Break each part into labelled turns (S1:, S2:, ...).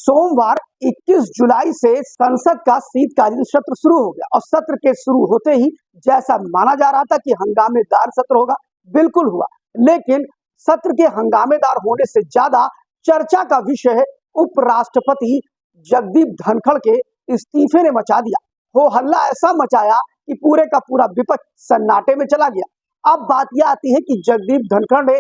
S1: सोमवार 21 जुलाई से संसद का शीतकालीन सत्र शुरू हो गया और सत्र के शुरू होते ही जैसा माना जा रहा था कि हंगामेदार सत्र होगा, बिल्कुल हुआ। लेकिन सत्र के हंगामेदार होने से ज्यादा चर्चा का विषय उपराष्ट्रपति जगदीप धनखड़ के इस्तीफे ने मचा दिया। हो हल्ला ऐसा मचाया कि पूरे का पूरा विपक्ष सन्नाटे में चला गया। अब बात यह आती है कि जगदीप धनखड़ ने,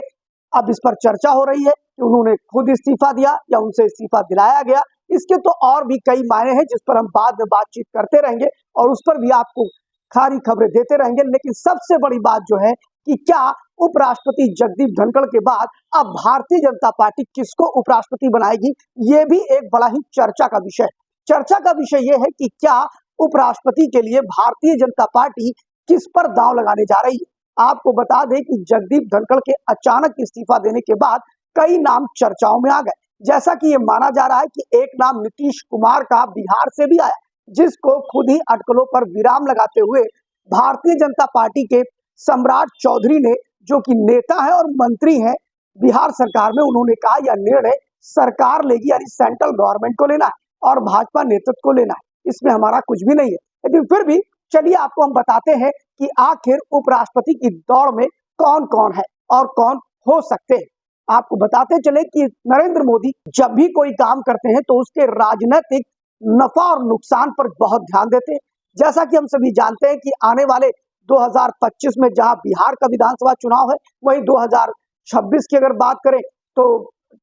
S1: अब इस पर चर्चा हो रही है कि उन्होंने खुद इस्तीफा दिया या उनसे इस्तीफा दिलाया गया। इसके तो और भी कई मायने हैं जिस पर हम बाद में बातचीत करते रहेंगे और उस पर भी आपको खारी खबरें देते रहेंगे। लेकिन सबसे बड़ी बात जो है कि क्या उपराष्ट्रपति जगदीप धनखड़ के बाद अब भारतीय जनता पार्टी किसको उपराष्ट्रपति बनाएगी, ये भी एक बड़ा ही चर्चा का विषय है। चर्चा का विषय यह है कि क्या उपराष्ट्रपति के लिए भारतीय जनता पार्टी किस पर दांव लगाने जा रही है। आपको बता दें कि जगदीप धनखड़ के अचानक इस्तीफा देने के बाद कई नाम चर्चाओं में आ गए। जैसा कि ये माना जा रहा है कि एक नाम नीतीश कुमार का बिहार से भी आया, जिसको खुद ही अटकलों पर विराम लगाते हुए भारतीय जनता पार्टी के सम्राट चौधरी ने, जो कि नेता है और मंत्री हैं बिहार सरकार में, उन्होंने कहा यह निर्णय सरकार लेगी, यानी सेंट्रल गवर्नमेंट को लेना है और भाजपा नेतृत्व को लेना है, इसमें हमारा कुछ भी नहीं है। लेकिन फिर भी चलिए आपको हम बताते हैं कि आखिर उपराष्ट्रपति की दौड़ में कौन कौन है और कौन हो सकते हैं। आपको बताते चले कि नरेंद्र मोदी जब भी कोई काम करते हैं तो उसके राजनीतिक नफा और नुकसान पर बहुत ध्यान देते हैं। जैसा कि हम सभी जानते हैं कि आने वाले 2025 में जहां बिहार का विधानसभा चुनाव है, वहीं 2026 की अगर बात करें तो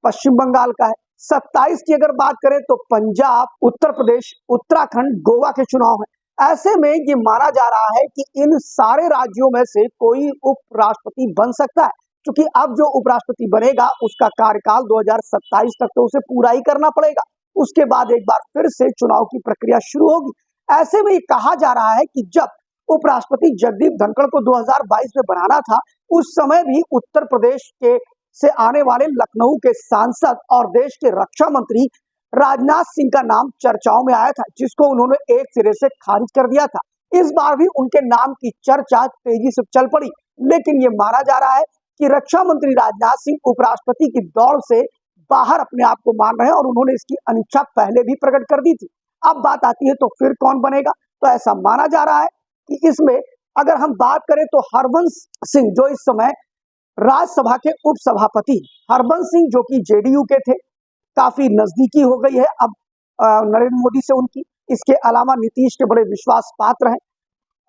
S1: पश्चिम बंगाल का है, 27 की अगर बात करें तो पंजाब, उत्तर प्रदेश, उत्तराखंड, गोवा के चुनाव है। ऐसे में ये माना जा रहा है कि इन सारे राज्यों में से कोई उपराष्ट्रपति बन सकता है, क्योंकि अब जो उपराष्ट्रपति बनेगा उसका कार्यकाल 2027 तक तो उसे पूरा ही करना पड़ेगा। उसके बाद एक बार फिर से चुनाव की प्रक्रिया शुरू होगी। ऐसे में ये कहा जा रहा है कि जब उपराष्ट्रपति जगदीप धनखड़ को 2022 में बनाना था, उस समय भी उत्तर प्रदेश के से आने वाले लखनऊ के सांसद और देश के रक्षा मंत्री राजनाथ सिंह का नाम चर्चाओं में आया था, जिसको उन्होंने एक सिरे से खारिज कर दिया था। इस बार भी उनके नाम की चर्चा तेजी से चल पड़ी, लेकिन ये माना जा रहा है कि रक्षा मंत्री राजनाथ सिंह उपराष्ट्रपति की दौड़ से बाहर अपने आप को मान रहे हैं और उन्होंने इसकी अनिच्छा पहले भी प्रकट कर दी थी। अब बात आती है तो फिर कौन बनेगा, तो ऐसा माना जा रहा है कि इसमें अगर हम बात करें तो हरबंस सिंह, जो इस समय राज्यसभा के उपसभापति, हरबंस सिंह जो कि जेडीयू के थे, काफी नजदीकी हो गई है अब नरेंद्र मोदी से उनकी। इसके अलावा नीतीश के बड़े विश्वास पात्र हैं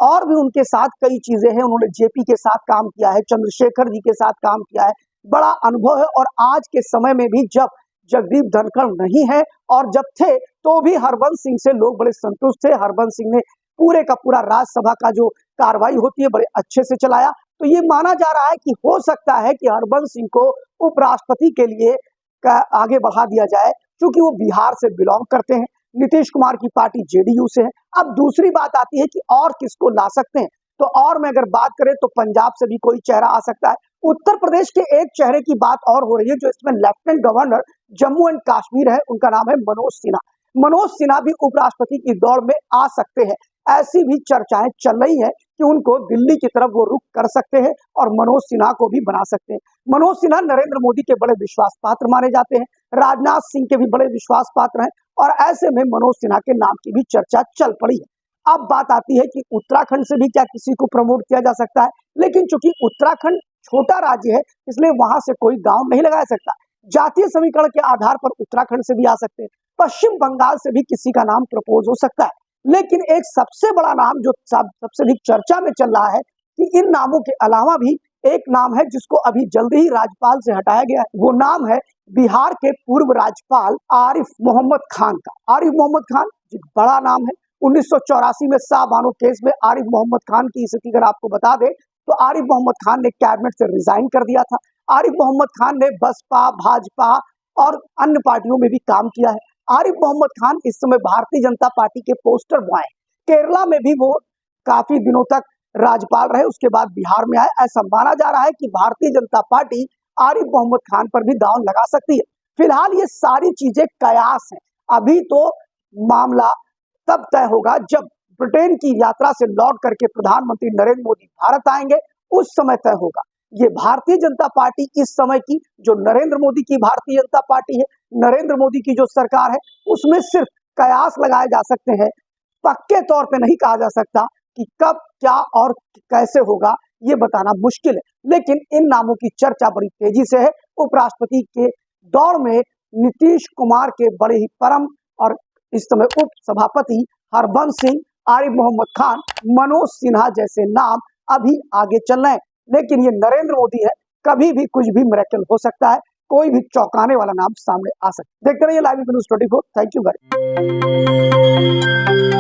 S1: और भी उनके साथ कई चीजें हैं। उन्होंने जेपी के साथ काम किया है, चंद्रशेखर जी के साथ काम किया है, बड़ा अनुभव है। और आज के समय में भी जब जगदीप धनखड़ नहीं है और जब थे तो भी हरबंस सिंह से लोग बड़े संतुष्ट थे। हरबंस सिंह ने पूरे का पूरा राज्यसभा का जो कार्रवाई होती है बड़े अच्छे से चलाया। तो ये माना जा रहा है कि हो सकता है कि हरबंस सिंह को उपराष्ट्रपति के लिए आगे बढ़ा दिया जाए, क्योंकि वो बिहार से बिलोंग करते हैं। नीतीश कुमार की पार्टी जेडीयू से है। अब दूसरी बात आती है कि और किसको ला सकते हैं, तो और में अगर बात करें तो पंजाब से भी कोई चेहरा आ सकता है। उत्तर प्रदेश के एक चेहरे की बात और हो रही है, जो इसमें lieutenant governor Jammu and Kashmir है, उनका नाम है मनोज सिन्हा। मनोज सिन्हा भी उपराष्ट्रपति की दौड़ में आ सकते हैं। ऐसी भी चर्चाएं चल रही है कि उनको दिल्ली की तरफ वो रुख कर सकते हैं और मनोज सिन्हा को भी बना सकते हैं। मनोज सिन्हा नरेंद्र मोदी के बड़े विश्वास पात्र माने जाते हैं, राजनाथ सिंह के भी बड़े विश्वास पात्र हैं और ऐसे में मनोज सिन्हा के नाम की भी चर्चा चल पड़ी है। अब बात आती है कि उत्तराखंड से भी क्या किसी को प्रमोट किया जा सकता है, लेकिन चूंकि उत्तराखंड छोटा राज्य है इसलिए वहां से कोई दांव नहीं लगाया सकता। जातीय समीकरण के आधार पर उत्तराखंड से भी आ सकते हैं, पश्चिम बंगाल से भी किसी का नाम प्रपोज हो सकता है। लेकिन एक सबसे बड़ा नाम जो सबसे अधिक चर्चा में चल रहा है कि इन नामों के अलावा भी एक नाम है जिसको अभी जल्दी ही राज्यपाल से हटाया गया है। वो नाम है बिहार के पूर्व राज्यपाल आरिफ मोहम्मद खान का। आरिफ मोहम्मद खान एक बड़ा नाम है। 1984 में शाहबानो केस में आरिफ मोहम्मद खान की स्थिति अगर आपको बता दें तो आरिफ मोहम्मद खान ने कैबिनेट से रिजाइन कर दिया था। आरिफ मोहम्मद खान ने बसपा, भाजपा और अन्य पार्टियों में भी काम किया है। आरिफ मोहम्मद खान इस समय भारतीय जनता पार्टी के पोस्टर बॉय। केरला में भी वो काफी दिनों तक राज्यपाल रहे, उसके बाद बिहार में आए। ऐसा माना जा रहा है कि भारतीय जनता पार्टी आरिफ मोहम्मद खान पर भी दांव लगा सकती है। फिलहाल ये सारी चीजें कयास हैं। अभी तो मामला तब तय होगा जब ब्रिटेन की यात्रा से लौट करके प्रधानमंत्री नरेंद्र मोदी भारत आएंगे, उस समय तय होगा। ये भारतीय जनता पार्टी इस समय की जो नरेंद्र मोदी की भारतीय जनता पार्टी है, नरेंद्र मोदी की जो सरकार है उसमें सिर्फ कयास लगाए जा सकते हैं, पक्के तौर पे नहीं कहा जा सकता कि कब क्या और कैसे होगा, ये बताना मुश्किल है। लेकिन इन नामों की चर्चा बड़ी तेजी से है। उपराष्ट्रपति के दौड़ में नीतीश कुमार के बड़े ही परम और इस समय उप सभापति हरबंस सिंह, आरिफ मोहम्मद खान, मनोज सिन्हा जैसे नाम अभी आगे चल रहे हैं। लेकिन ये नरेंद्र मोदी है, कभी भी कुछ भी मिरेकल हो सकता है, कोई भी चौंकाने वाला नाम सामने आ सकता है। देखते रहिए live news 24। Thank you very much.